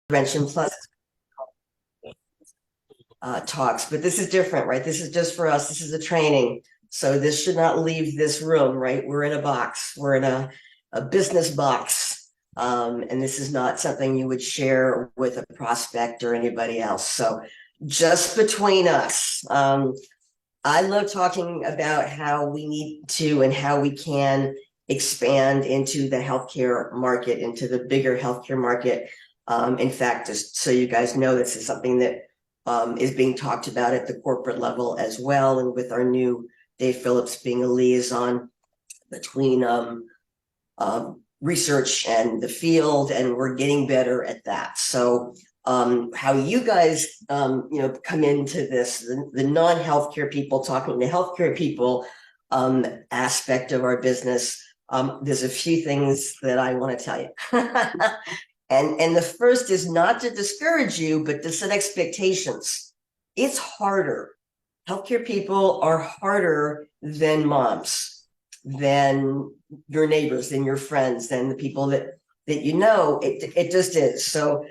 Prevention Plus talks, but this is different, right? This is just for us. This is a training. So this should not leave this room, right? We're in a box. We're in a business box. And this is not something you would share with a prospect or anybody else. So just between us, I love talking about how we need to and how we can expand into the healthcare market, into the bigger healthcare market. In fact, just so you guys know, this is something that is being talked about at the corporate level as well. And with our new Dave Phillips being a liaison between research and the field, and we're getting better at that. So how you guys come into this, the non-healthcare people talking to healthcare people aspect of our business. There's a few things that I want to tell you. And the first is not to discourage you, but to set expectations. It's harder. Healthcare people are harder than moms, than your neighbors, than your friends, than the people that you know. It just is. So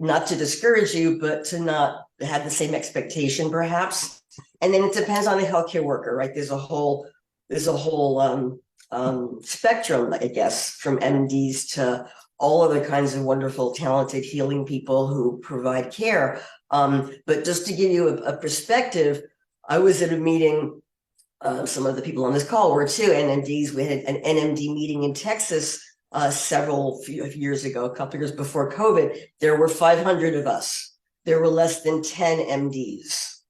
not to discourage you, but to not have the same expectation, perhaps. And then it depends on the healthcare worker, right? There's a whole spectrum, I guess, from MDs to all other kinds of wonderful, talented, healing people who provide care. But just to give you a perspective, I was at a meeting, some of the people on this call were too, NMDs. We had an NMD meeting in Texas several years ago, a couple of years before COVID. There were 500 of us. There were less than 10 MDs,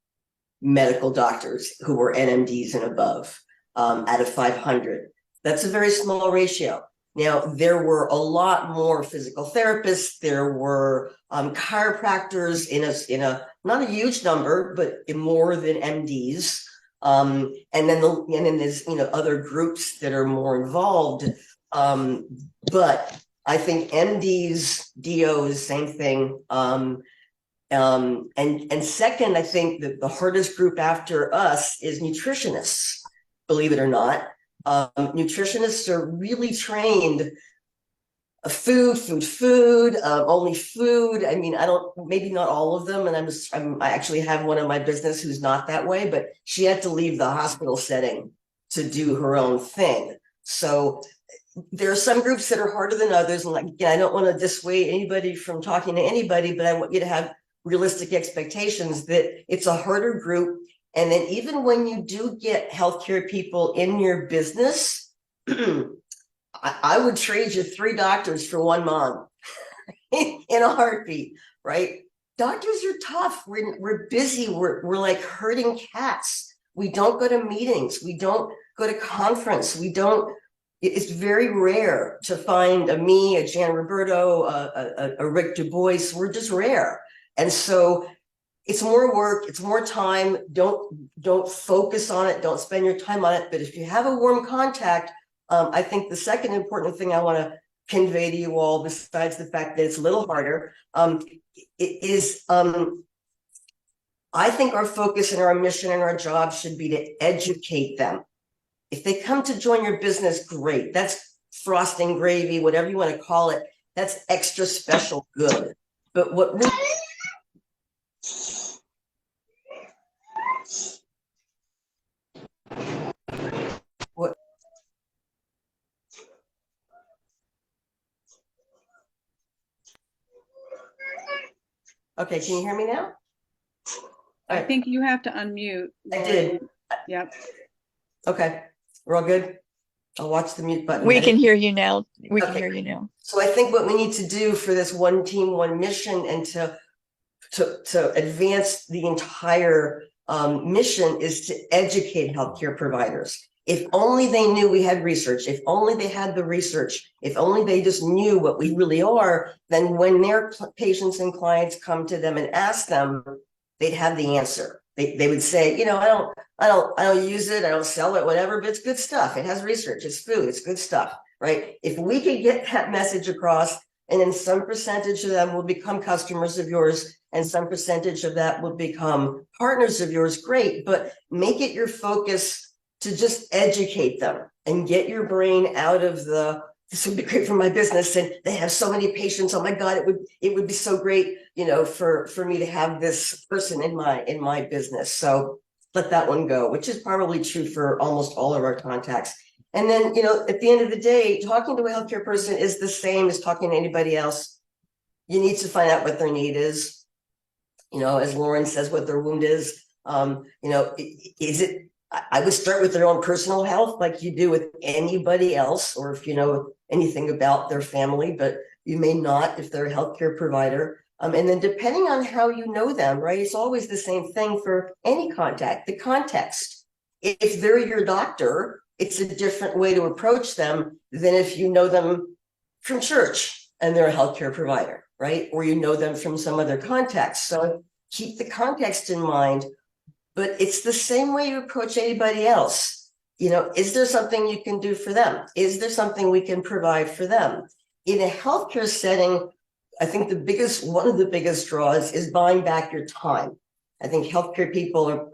medical doctors who were NMDs and above, out of 500. That's a very small ratio. Now, there were a lot more physical therapists. There were chiropractors in a not a huge number, but more than MDs. And then there's other groups that are more involved. But I think MDs, DOs, same thing. And second, I think that the hardest group after us is nutritionists, believe it or not. Nutritionists are really trained food, only food. I mean, maybe not all of them. And I actually have one in my business who's not that way, but she had to leave the hospital setting to do her own thing. So there are some groups that are harder than others. And again, I don't want to dissuade anybody from talking to anybody, but I want you to have realistic expectations that it's a harder group. And then even when you do get healthcare people in your business, I would trade you 3 doctors for 1 mom in a heartbeat, right? Doctors are tough. We're busy. We're like herding cats. We don't go to meetings. We don't go to conference. It's very rare to find me, a Jan Roberto, a Rick Du Bois. We're just rare. And so it's more work, it's more time. Don't focus on it, don't spend your time on it. But if you have a warm contact, I think the second important thing I want to convey to you all, besides the fact that it's a little harder, is I think our focus and our mission and our job should be to educate them. If they come to join your business, great. That's frosting gravy, whatever you want to call it. That's extra special good. But what really Okay, can you hear me now? I think you have to unmute. I did. Yep. Okay, we're all good. I'll watch the mute button. We can hear you now. We can hear you now. So I think what we need to do for this one team, one mission, and to advance the entire mission is to educate healthcare providers. If only they knew we had research, if only they had the research, if only they just knew what we really are, then when their patients and clients come to them and ask them, they'd have the answer. They would say, I don't use it, I don't sell it, whatever, but it's good stuff. It has research, it's food, it's good stuff, right? If we could get that message across, and then some percentage of them will become customers of yours, and some percentage of that will become partners of yours, great, but make it your focus to just educate them and get your brain out of the this would be great for my business, and they have so many patients. Oh my God, it would be so great, for me to have this person in my business. So let that one go, which is probably true for almost all of our contacts. And then, at the end of the day, talking to a healthcare person is the same as talking to anybody else. You need to find out what their need is. As Lauren says, what their wound is. Is it, I would start with their own personal health, like you do with anybody else, or if you know anything about their family, but you may not if they're a healthcare provider. And then depending on how you know them, right, it's always the same thing for any contact, the context. If they're your doctor, it's a different way to approach them than if you know them from church and they're a healthcare provider, right? Or you know them from some other context. So keep the context in mind. But it's the same way you approach anybody else. Is there something you can do for them? Is there something we can provide for them? In a healthcare setting, I think one of the biggest draws is buying back your time. I think healthcare people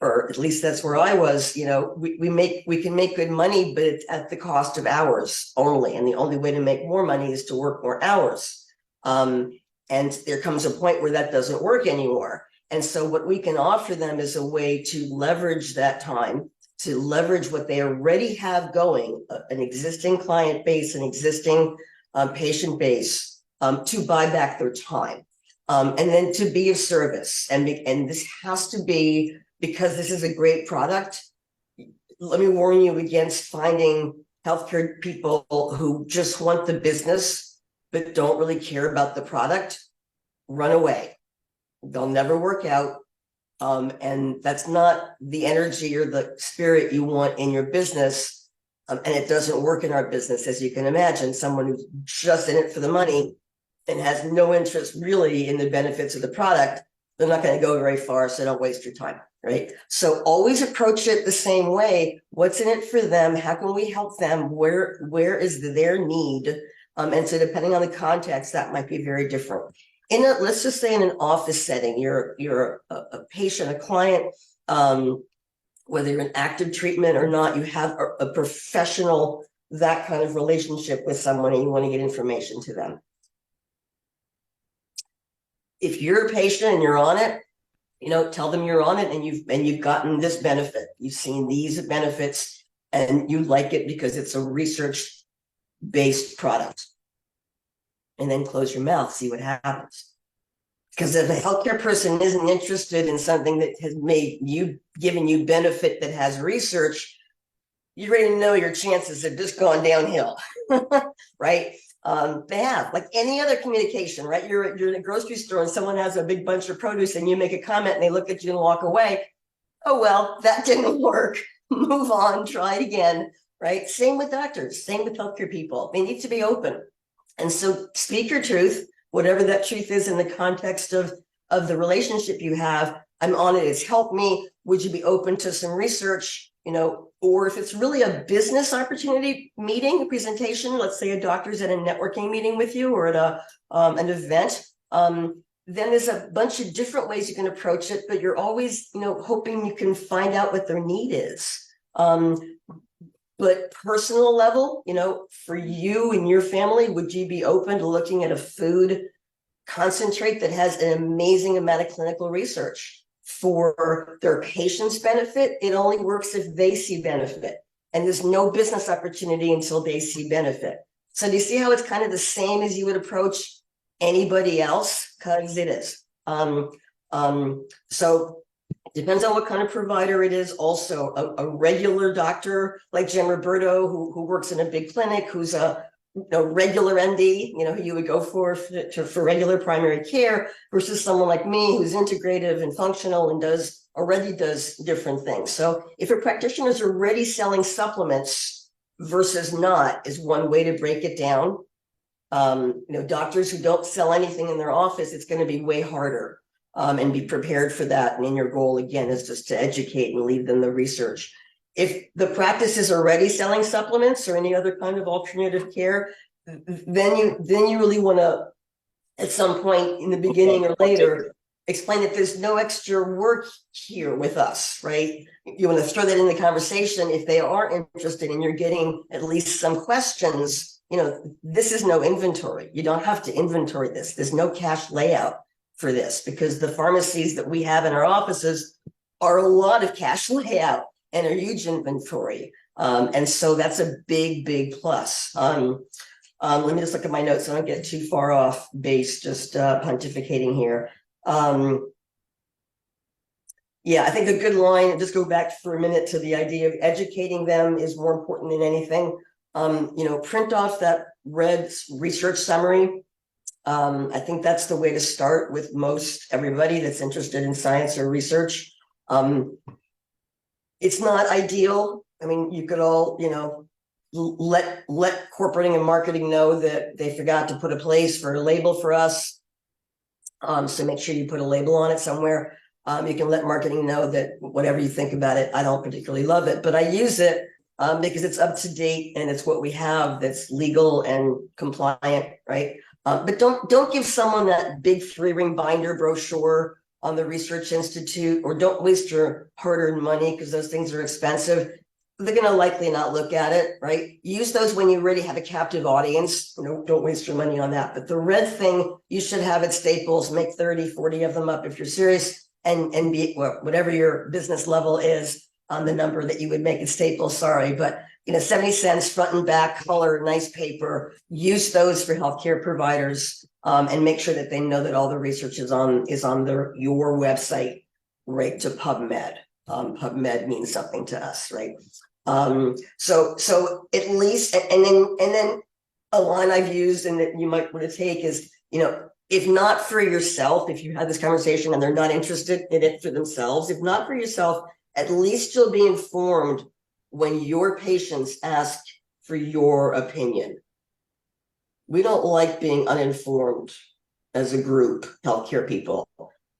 or at least that's where I was, we can make good money, but it's at the cost of hours only. And the only way to make more money is to work more hours. And there comes a point where that doesn't work anymore. And so what we can offer them is a way to leverage that time, to leverage what they already have going, an existing client base, an existing patient base, to buy back their time, and then to be of service. And this has to be, because this is a great product. Let me warn you against finding healthcare people who just want the business, but don't really care about the product. Run away. They'll never work out. And that's not the energy or the spirit you want in your business. And it doesn't work in our business, as you can imagine. Someone who's just in it for the money and has no interest really in the benefits of the product, they're not going to go very far. So don't waste your time, right? So always approach it the same way. What's in it for them? How can we help them? Where is their need? And so depending on the context, that might be very different. Let's just say in an office setting, you're a patient, a client, whether you're in active treatment or not, you have a professional, that kind of relationship with someone, and you want to get information to them. If you're a patient and you're on it, tell them you're on it and you've gotten this benefit. You've seen these benefits and you like it because it's a research-based product. And then close your mouth, see what happens. Because if a healthcare person isn't interested in something that has given you benefit that has research, you already know your chances have just gone downhill, right? They have, like any other communication, right? You're in a grocery store and someone has a big bunch of produce and you make a comment and they look at you and walk away. Oh, well, that didn't work. Move on, try it again, right? Same with doctors, same with healthcare people. They need to be open. And so speak your truth, whatever that truth is in the context of the relationship you have. I'm on it, it's helped me. Would you be open to some research, or if it's really a business opportunity meeting, a presentation, let's say a doctor's at a networking meeting with you or at an event, then there's a bunch of different ways you can approach it, but you're always, hoping you can find out what their need is. But personal level, for you and your family, would you be open to looking at a food concentrate that has an amazing amount of clinical research for their patients' benefit? It only works if they see benefit. And there's no business opportunity until they see benefit. So do you see how it's kind of the same as you would approach anybody else? Because it is. So depends on what kind of provider it is. Also, a regular doctor like Jim Roberto, who works in a big clinic, who's a regular MD, who you would go for regular primary care, versus someone like me who's integrative and functional and already does different things. So if a practitioner is already selling supplements versus not is one way to break it down. Doctors who don't sell anything in their office, it's going to be way harder. And be prepared for that. And then your goal again is just to educate and leave them the research. If the practice is already selling supplements or any other kind of alternative care, then you really want to, at some point in the beginning or later, explain that there's no extra work here with us, right? You want to throw that in the conversation if they are interested and you're getting at least some questions. this is no inventory. You don't have to inventory this. There's no cash layout for this because the pharmacies that we have in our offices are a lot of cash layout and a huge inventory. And so that's a big, big plus. Let me just look at my notes so I don't get too far off base, just pontificating here. Yeah, I think a good line, just go back for a minute to the idea of educating them is more important than anything. Print off that red research summary. I think that's the way to start with most everybody that's interested in science or research. It's not ideal. I mean, you could all, let corporating and marketing know that they forgot to put a place for a label for us. So make sure you put a label on it somewhere. You can let marketing know that whatever you think about it, I don't particularly love it, but I use it because it's up to date and it's what we have that's legal and compliant, right? But don't give someone that big 3-ring binder brochure on the Research Institute, or don't waste your hard-earned money because those things are expensive. They're going to likely not look at it, right? Use those when you already have a captive audience. Don't waste your money on that. But the red thing, you should have at Staples, make 30, 40 of them up if you're serious, and be whatever your business level is on the number that you would make at Staples, sorry. But 70 cents front and back, color, nice paper, use those for healthcare providers, and make sure that they know that all the research is on your website, right, to PubMed. PubMed means something to us, right? So at least, and then a line I've used and that you might want to take is, if not for yourself, if you had this conversation and they're not interested in it for themselves, if not for yourself, at least you'll be informed when your patients ask for your opinion. We don't like being uninformed as a group, healthcare people.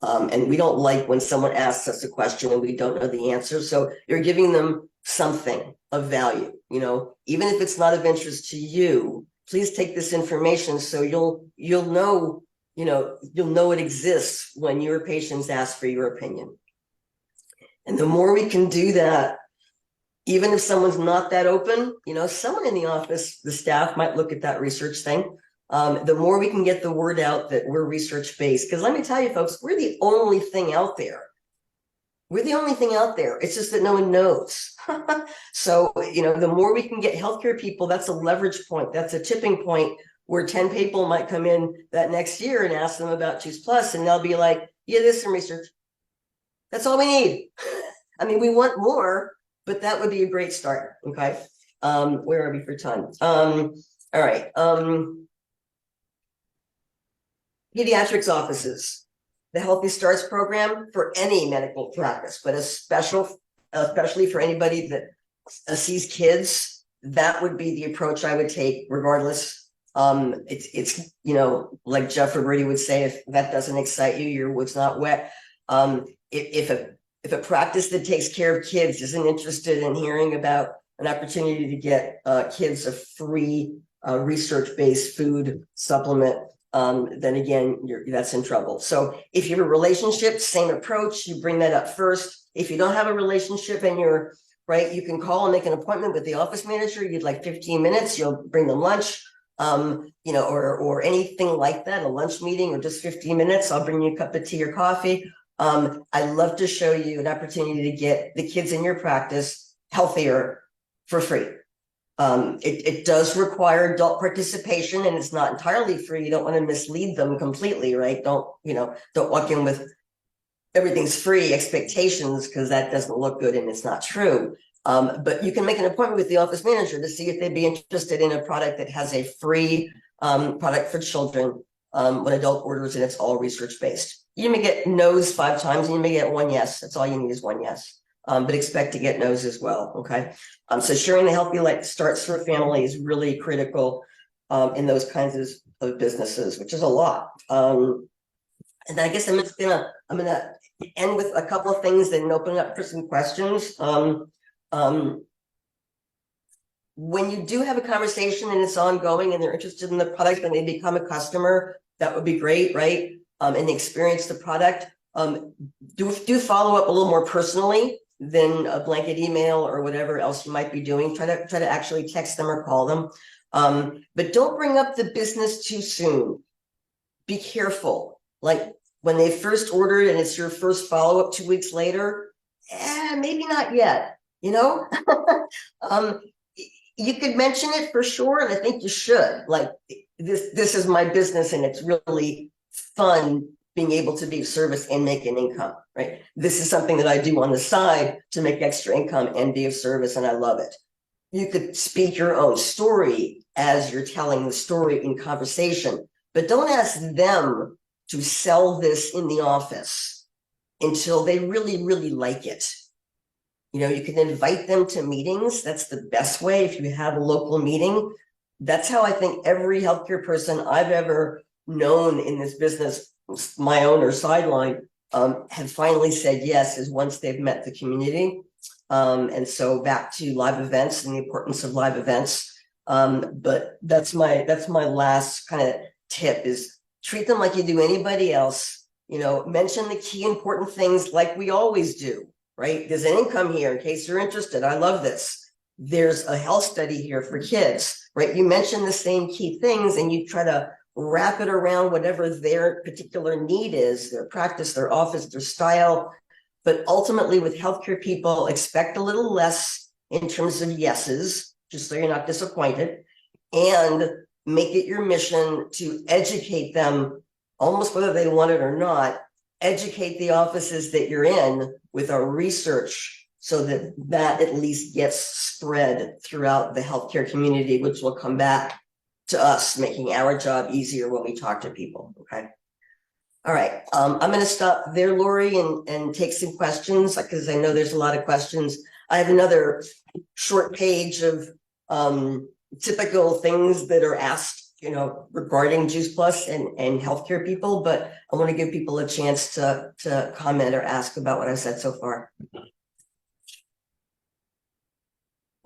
And we don't like when someone asks us a question and we don't know the answer. So you're giving them something of value, even if it's not of interest to you, please take this information so you'll know it exists when your patients ask for your opinion. And the more we can do that, even if someone's not that open, someone in the office, the staff might look at that research thing. The more we can get the word out that we're research-based, because let me tell you folks, we're the only thing out there. We're the only thing out there. It's just that no one knows. So, the more we can get healthcare people, that's a leverage point. That's a tipping point where 10 people might come in that next year and ask them about Choose Plus, and they'll be like, yeah, there's some research. That's all we need. I mean, we want more, but that would be a great start. Okay. Where are we for time? All right. Pediatrics offices, the Healthy Starts program for any medical practice, but especially for anybody that sees kids, that would be the approach I would take regardless. It's like Jeff Roberti would say, if that doesn't excite you, your wood's not wet. If a practice that takes care of kids isn't interested in hearing about an opportunity to get kids a free research-based food supplement, then again, that's in trouble. So if you have a relationship, same approach, you bring that up first. If you don't have a relationship and you're right, you can call and make an appointment with the office manager. You'd like 15 minutes, you'll bring them lunch, or anything like that, a lunch meeting or just 15 minutes. I'll bring you a cup of tea or coffee. I'd love to show you an opportunity to get the kids in your practice healthier for free. It does require adult participation and it's not entirely free. You don't want to mislead them completely, right? Don't walk in with everything's free expectations, because that doesn't look good and it's not true. But you can make an appointment with the office manager to see if they'd be interested in a product that has a free product for children when adult orders, and it's all research-based. You may get no's 5 times and you may get 1 yes. That's all you need is 1 yes. But expect to get no's as well, okay? So sharing the Healthy Life Starts for a family is really critical in those kinds of businesses, which is a lot. And I guess I'm gonna end with a couple of things and open up for some questions. When you do have a conversation and it's ongoing and they're interested in the product and they become a customer, that would be great, right? And they experience the product. Do follow up a little more personally than a blanket email or whatever else you might be doing. Try to actually text them or call them. But don't bring up the business too soon. Be careful. Like when they first ordered and it's your first follow-up 2 weeks later, maybe not yet, you know? You could mention it for sure, and I think you should. Like, this is my business, and it's really fun being able to be of service and make an income, right? This is something that I do on the side to make extra income and be of service, and I love it. You could speak your own story as you're telling the story in conversation, but don't ask them to sell this in the office until they really, really like it. You know, you can invite them to meetings. That's the best way. If you have a local meeting, that's how I think every healthcare person I've ever known in this business, my own or sideline, have finally said yes, is once they've met the community. And so back to live events and the importance of live events. But that's my last kind of tip, is treat them like you do anybody else. You know, mention the key important things like we always do. Right? There's an income here in case you're interested. I love this. There's a health study here for kids, right? You mention the same key things and you try to wrap it around whatever their particular need is, their practice, their office, their style. But ultimately with healthcare people, expect a little less in terms of yeses, just so you're not disappointed, and make it your mission to educate them, almost whether they want it or not, educate the offices that you're in with our research so that that at least gets spread throughout the healthcare community, which will come back to us, making our job easier when we talk to people, okay? All right, I'm gonna stop there, Lori, and take some questions, because I know there's a lot of questions. I have another short page of typical things that are asked, you know, regarding Juice Plus and healthcare people, but I want to give people a chance to comment or ask about what I've said so far.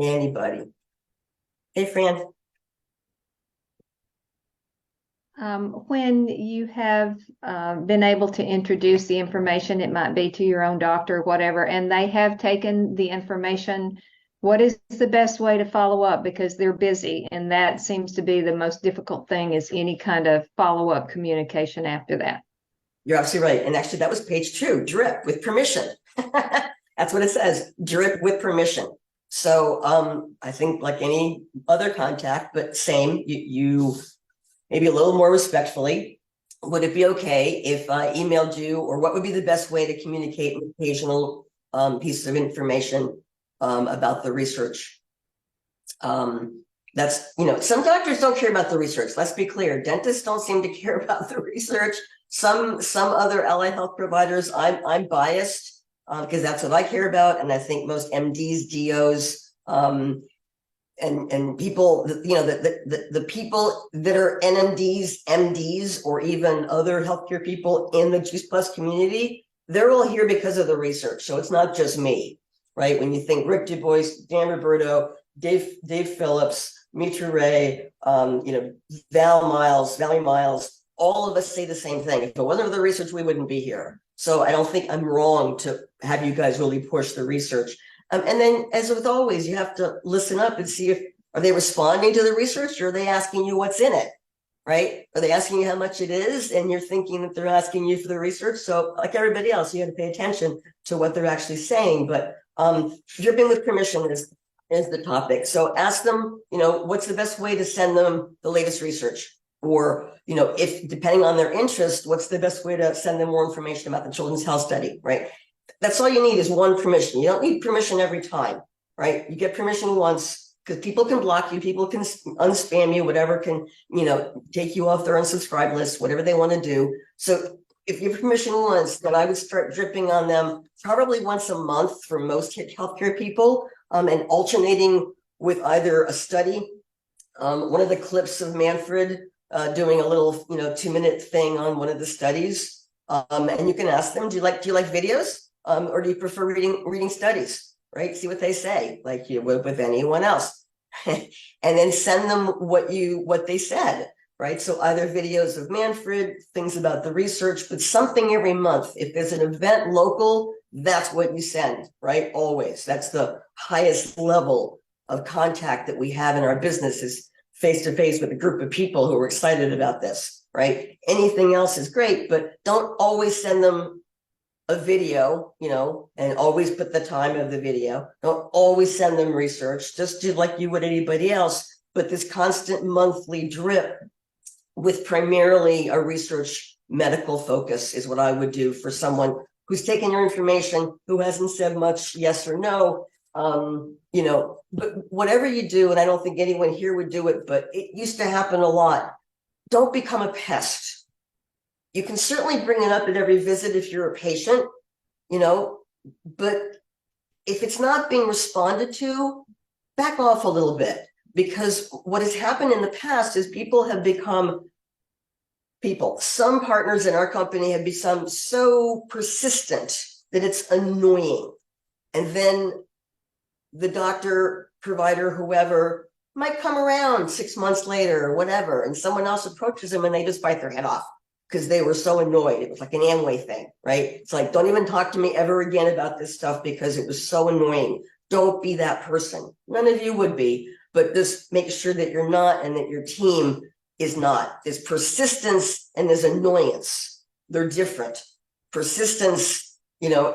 Anybody? Hey, Fran. When you have been able to introduce the information, it might be to your own doctor, whatever, and they have taken the information, what is the best way to follow up? Because they're busy, and that seems to be the most difficult thing, is any kind of follow-up communication after that. You're absolutely right. And actually, that was page 2, drip with permission. That's what it says, drip with permission. So I think like any other contact, but same, you maybe a little more respectfully, would it be okay if I emailed you, or what would be the best way to communicate an occasional piece of information about the research? That's, you know, some doctors don't care about the research. Let's be clear. Dentists don't seem to care about the research. Some other allied health providers, I'm biased because that's what I care about. And I think most MDs, DOs, and people, you know, the people that are NMDs, MDs, or even other healthcare people in the Juice Plus community, they're all here because of the research. So it's not just me, right? When you think Rick Du Bois, Dan Roberto, Dave Phillips, Mitra Ray, you know, Valerie Miles, all of us say the same thing. If it wasn't for the research, we wouldn't be here. So I don't think I'm wrong to have you guys really push the research. And then, as with always, you have to listen up and see if, are they responding to the research, or are they asking you what's in it, right? Are they asking you how much it is, and you're thinking that they're asking you for the research? So like everybody else, you have to pay attention to what they're actually saying. But dripping with permission is the topic. So ask them, you know, what's the best way to send them the latest research? Or, you know, if depending on their interest, what's the best way to send them more information about the Children's Health Study, right? That's all you need, is one permission. You don't need permission every time, right? You get permission once, because people can block you, people can unspam you, whatever can, you know, take you off their unsubscribe list, whatever they want to do. So if you have permission once, then I would start dripping on them probably once a month for most healthcare people, and alternating with either a study. One of the clips of Manfred doing a little, you know, 2-minute thing on one of the studies, and you can ask them, do you like videos? Or do you prefer reading studies, right? See what they say, like you would with anyone else. And then send them what they said, right? So either videos of Manfred, things about the research, but something every month. If there's an event local, that's what you send, right? Always. That's the highest level of contact that we have in our business, is face to face with a group of people who are excited about this, right? Anything else is great, but don't always send them a video, and always put the time of the video. Don't always send them research. Just do like you would anybody else, but this constant monthly drip with primarily a research medical focus is what I would do for someone who's taken your information, who hasn't said much yes or no. But whatever you do, and I don't think anyone here would do it, but it used to happen a lot. Don't become a pest. You can certainly bring it up at every visit if you're a patient, but if it's not being responded to, back off a little bit, because what has happened in the past is people have become people. Some partners in our company have become so persistent that it's annoying. And then the doctor, provider, whoever might come around 6 months later or whatever, and someone else approaches them and they just bite their head off because they were so annoyed. It was like an Amway thing, right? It's like, don't even talk to me ever again about this stuff because it was so annoying. Don't be that person. None of you would be, but just make sure that you're not and that your team is not. There's persistence and there's annoyance. They're different. Persistence,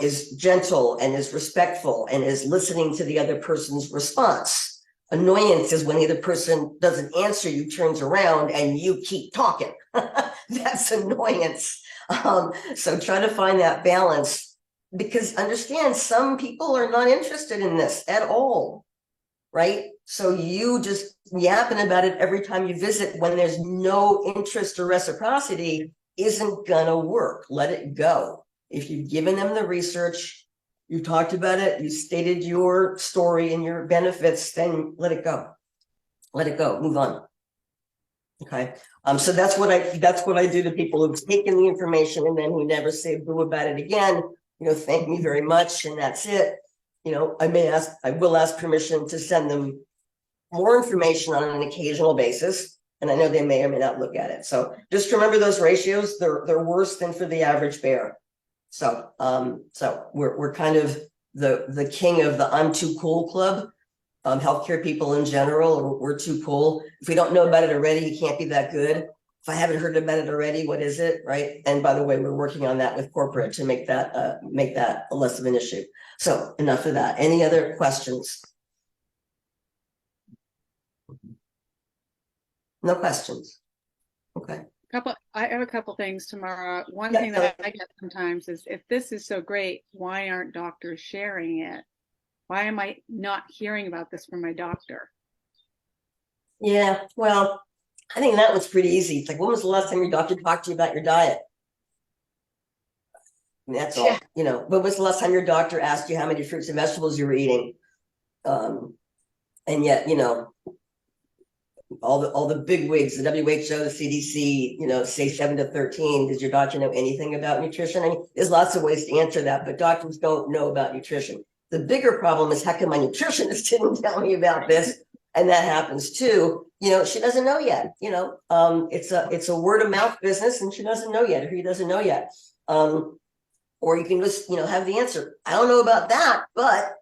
is gentle and is respectful and is listening to the other person's response. Annoyance is when the other person doesn't answer you, turns around, and you keep talking. That's annoyance. So try to find that balance, because understand some people are not interested in this at all, right? So you just yapping about it every time you visit when there's no interest or reciprocity isn't gonna work. Let it go. If you've given them the research, you talked about it, you stated your story and your benefits, then let it go. Let it go, move on. Okay. So that's what I do to people who've taken the information and then who never say boo about it again. Thank me very much, and that's it. I will ask permission to send them more information on an occasional basis, and I know they may or may not look at it. So just remember those ratios, they're worse than for the average bear. So we're kind of the king of the I'm too cool club. Healthcare people in general, we're too cool. If we don't know about it already, you can't be that good. If I haven't heard about it already, what is it, right? And by the way, we're working on that with corporate to make that less of an issue. So enough of that. Any other questions? No questions. Okay. I have a couple things, Tamara. One Yeah, thing that I get sometimes is, if this is so great, why aren't doctors sharing it? Why am I not hearing about this from my doctor? Yeah, well, I think that one's pretty easy. It's like, when was the last time your doctor talked to you about your diet? And that's all. When was the last time your doctor asked you how many fruits and vegetables you were eating? And yet, all the big wigs, the WHO, the CDC, say 7 to 13. Does your doctor know anything about nutrition? I mean, there's lots of ways to answer that, but doctors don't know about nutrition. The bigger problem is, heck, my nutritionist didn't tell me about this, and that happens too. She doesn't know yet. It's a word of mouth business, and she doesn't know yet, or he doesn't know yet. Or you can just have the answer. I don't know about that, but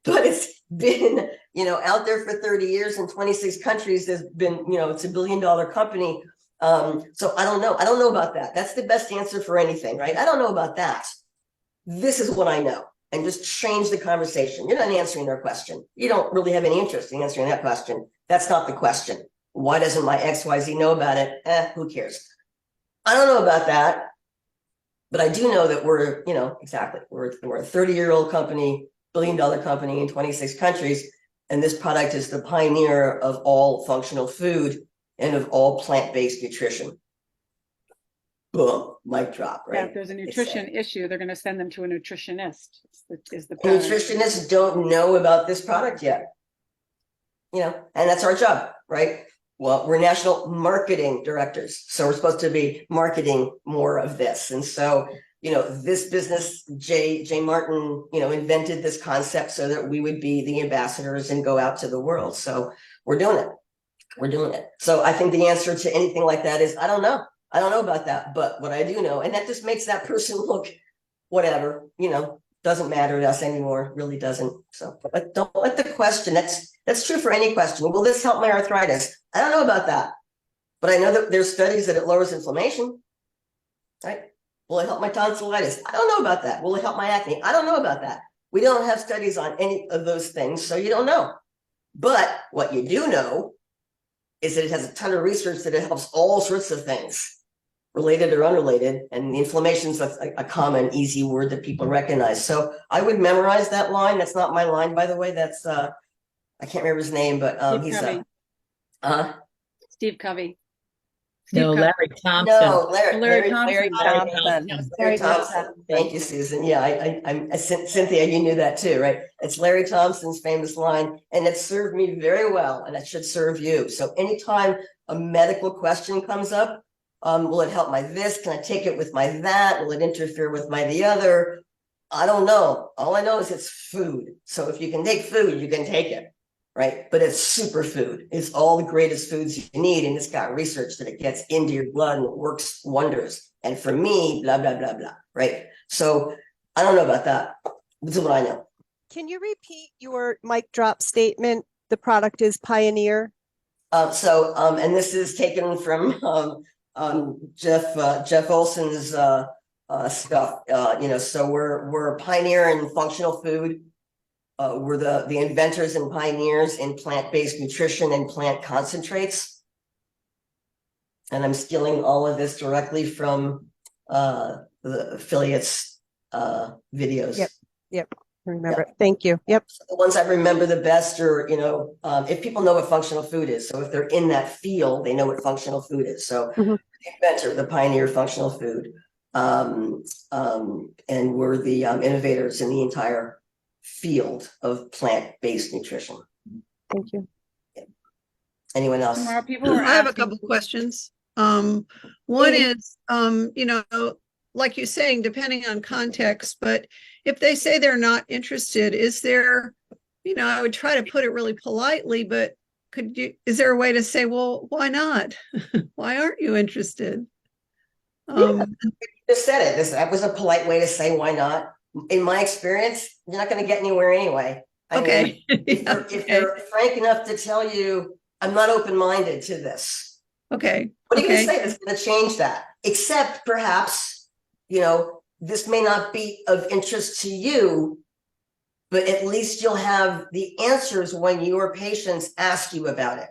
but it's been out there for 30 years in 26 countries. There's been it's $1 billion company. So I don't know about that. That's the best answer for anything, right? I don't know about that. This is what I know. And just change the conversation. You're not answering their question. You don't really have any interest in answering that question. That's not the question. Why doesn't my XYZ know about it? Who cares? I don't know about that. But I do know that we're a 30-year-old company, $1 billion company in 26 countries. And this product is the pioneer of all functional food and of all plant-based nutrition. Boom, mic drop, right? Yeah, if there's a nutrition issue, they're going to send them to a nutritionist. Is the nutritionists don't know about this product yet, and that's our job, right? Well, we're national marketing directors, so we're supposed to be marketing more of this. And so, this business, Jay Martin, invented this concept so that we would be the ambassadors and go out to the world. So we're doing it. We're doing it. So I think the answer to anything like that is, I don't know. I don't know about that, but what I do know, and that just makes that person look whatever, doesn't matter to us anymore, really doesn't. So but don't let the question, that's true for any question. Will this help my arthritis? I don't know about that, but I know that there's studies that it lowers inflammation, right? Will it help my tonsillitis? I don't know about that. Will it help my acne? I don't know about that. We don't have studies on any of those things, so you don't know. But what you do know is that it has a ton of research that it helps all sorts of things, related or unrelated, and the inflammation is a common, easy word that people recognize. So I would memorize that line. That's not my line, by the way. That's I can't remember his name, but he's Steve Covey. No, Covey. Larry Thompson. No, Larry Thompson. Larry Thompson. Larry Thompson. Thank you, Susan. Yeah, I'm Cynthia, you knew that too, right? It's Larry Thompson's famous line, and it served me very well, and it should serve you. So anytime a medical question comes up, will it help my this? Can I take it with my that? Will it interfere with my the other? I don't know. All I know is it's food. So if you can take food, you can take it, right? But it's superfood. It's all the greatest foods you need, and it's got research that it gets into your blood and it works wonders. And for me, blah, blah, blah, blah, right? So I don't know about that. This is what I know. Can you repeat your mic drop statement? The product is Pioneer. And this is taken from Jeff Olson's stuff. So we're a pioneer in functional food. We're the inventors and pioneers in plant-based nutrition and plant concentrates. And I'm stealing all of this directly from the affiliates videos. Yep. Remember it. Thank you. Yep. The ones I remember the best are, if people know what functional food is. So if they're in that field, they know what functional food is. So the inventor, the pioneer functional food. And we're the innovators in the entire field of plant-based nutrition. Thank you. Anyone else? More people are I have a asking- couple questions. One is, like you're saying, depending on context, but if they say they're not interested, is there, I would try to put it really politely, but is there a way to say, well, why not? Why aren't you interested? You just said it. That was a polite way to say why not. In my experience, you're not going to get anywhere anyway. I mean, if they're frank enough to tell you, I'm not open-minded to this. Okay. What are you going to say that's going to change that? Except perhaps, this may not be of interest to you, but at least you'll have the answers when your patients ask you about it.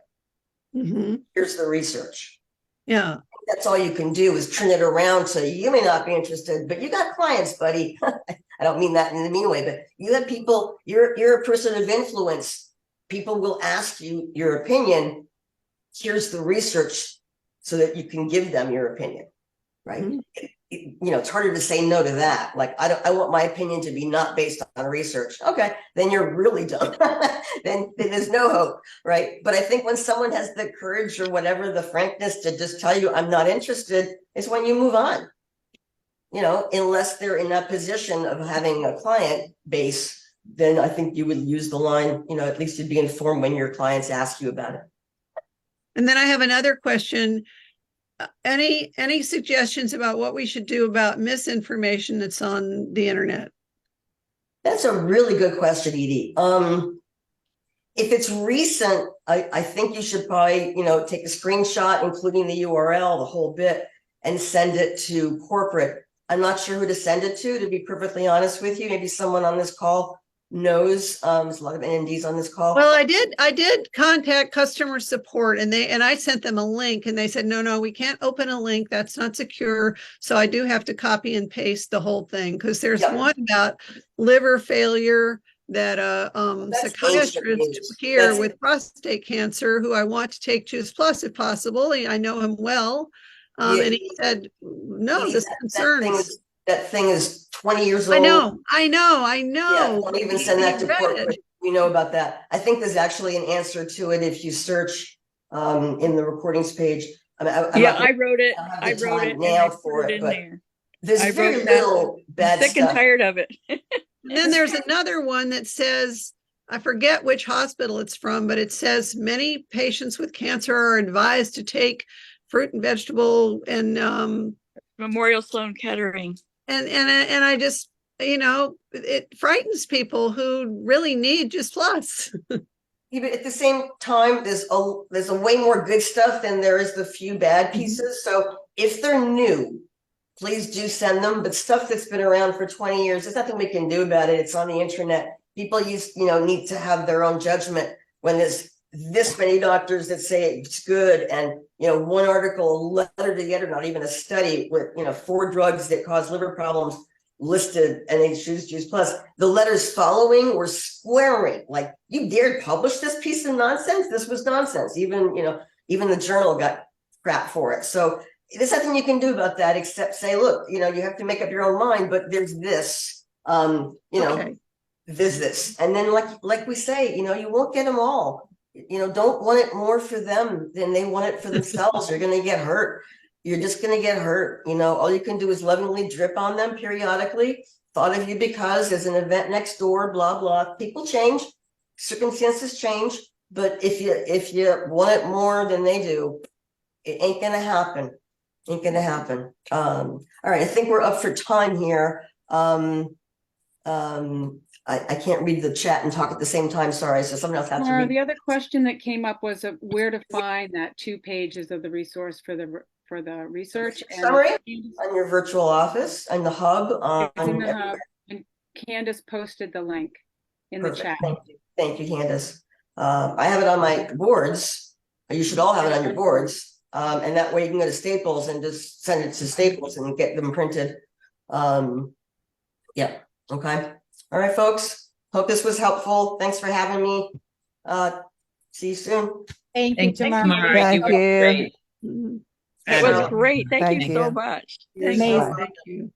Mm-hmm. Here's the research. Yeah. That's all you can do is turn it around. So you may not be interested, but you got clients, buddy. I don't mean that in a mean way, but you have people, you're a person of influence. People will ask you your opinion. Here's the research so that you can give them your opinion, right? Mm-hmm. It's harder to say no to that. Like, I want my opinion to be not based on research. Okay, then you're really dumb. then there's no hope, right? But I think when someone has the courage or whatever, the frankness to just tell you I'm not interested, is when you move on. Unless they're in that position of having a client base, then I think you would use the line, at least you'd be informed when your clients ask you about it. And then I have another question. Any suggestions about what we should do about misinformation that's on the internet? That's a really good question, Edie. If it's recent, I think you should probably, take a screenshot, including the URL, the whole bit, and send it to corporate. I'm not sure who to send it to be perfectly honest with you. Maybe someone on this call knows. There's a lot of NDs on this call. Well, I did contact customer support, and I sent them a link, and they said, no, we can't open a link. That's not secure. So I do have to copy and paste the whole thing, because there's one about liver failure that psychiatrist here with prostate cancer, who I want to take Juice Plus if possible. I know him well. And he said, no, this concerns. That thing is 20 years old. I know. Yeah, don't even send that to corporate. We know about that. I think there's actually an answer to it if you search in the recordings page. I wrote it. I wrote it now and I for put it, in but there. there's very little bad Sick stuff. and tired of it. And then there's another one that says, I forget which hospital it's from, but it says many patients with cancer are advised to take fruit and vegetable and Memorial Sloan Kettering. And I just, it frightens people who really need just plus. Even at the same time, there's a way more good stuff than there is the few bad pieces. So if they're new, please do send them. But stuff that's been around for 20 years, there's nothing we can do about it. It's on the internet. People need to have their own judgment when there's this many doctors that say it's good, and one article, a letter together, not even a study, with 4 drugs that cause liver problems listed, and they choose Juice Plus. The letters following were swearing, like, you dared publish this piece of nonsense? This was nonsense. Even the journal got crap for it. So there's nothing you can do about that except say, look, you have to make up your own mind, but there's this, Okay. there's this. And then like we say, you won't get them all. Don't want it more for them than they want it for themselves. You're going to get hurt. You're just going to get hurt. All you can do is lovingly drip on them periodically. Thought of you because there's an event next door, blah, blah. People change, circumstances change. But if you want it more than they do, it ain't going to happen. Ain't going to happen. All right. I think we're up for time here. I can't read the chat and talk at the same time. Sorry. So someone else has to read. The other question that came up was where to find that 2 pages of the resource for the research. Summary on your virtual office and the hub. It's in the hub, and Candace posted the link in the chat. Thank you, Candace. I have it on my boards. You should all have it on your boards. And that way you can go to Staples and just send it to Staples and get them printed. Yeah. Okay. All right, folks. Hope this was helpful. Thanks for having me. See you soon. Thank you, Tamara. Thank you. It was great. Thank you so much. Thank you. Thank you.